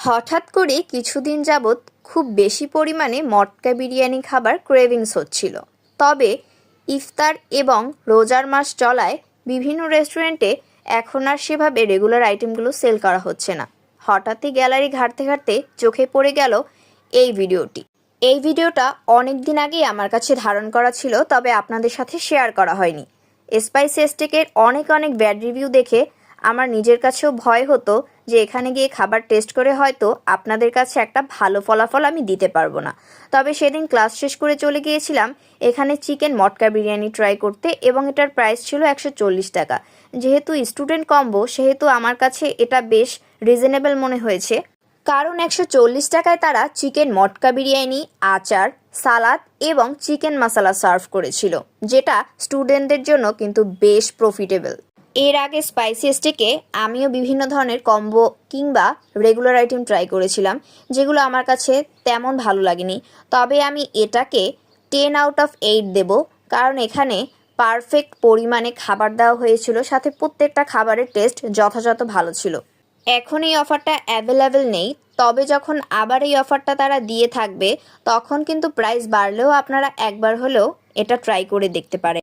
হঠাৎ করে কিছুদিন যাবৎ খুব বেশি পরিমাণে মটকা বিরিয়ানি খাবার ক্রেভিংস হচ্ছিল। তবে ইফতার এবং রোজার মাস চলায় বিভিন্ন রেস্টুরেন্টে এখন আর সেভাবে রেগুলার আইটেমগুলো সেল করা হচ্ছে না। হঠাৎই গ্যালারি ঘাঁটতে ঘাঁটতে চোখে পড়ে গেল এই ভিডিওটি। এই ভিডিওটা অনেক দিন আগেই আমার কাছে ধারণ করা ছিল, তবে আপনাদের সাথে শেয়ার করা হয়নি। স্পাইসি স্টেকের অনেক ব্যাড রিভিউ দেখে আমার নিজের কাছেও ভয় হতো যে এখানে গিয়ে খাবার টেস্ট করে হয়তো আপনাদের কাছে একটা ভালো ফলাফল আমি দিতে পারবো না। তবে সেদিন ক্লাস শেষ করে চলে গিয়েছিলাম এখানে চিকেন মটকা বিরিয়ানি ট্রাই করতে, এবং এটার প্রাইস ছিল 140 টাকা। যেহেতু স্টুডেন্ট কম্বো, সেহেতু আমার কাছে এটা বেশ রিজনেবল মনে হয়েছে, কারণ 140 টাকায় তারা চিকেন মটকা বিরিয়ানি, আচার, সালাদ এবং চিকেন মশলা সার্ভ করেছিল, যেটা স্টুডেন্টদের জন্য কিন্তু বেশ প্রফিটেবল। এর আগে স্পাইসি স্টেকে আমিও বিভিন্ন ধরনের কম্বো কিংবা রেগুলার আইটেম ট্রাই করেছিলাম, যেগুলো আমার কাছে তেমন ভালো লাগেনি। তবে আমি এটাকে 10 আউট অফ 8 দেব, কারণ এখানে পারফেক্ট পরিমাণে খাবার দেওয়া হয়েছিল, সাথে প্রত্যেকটা খাবারের টেস্ট যথাযথ ভালো ছিল। এখন এই অফারটা অ্যাভেলেবেল নেই, তবে যখন আবার এই অফারটা তারা দিয়ে থাকবে তখন কিন্তু প্রাইস বাড়লেও আপনারা একবার হলেও এটা ট্রাই করে দেখতে পারেন।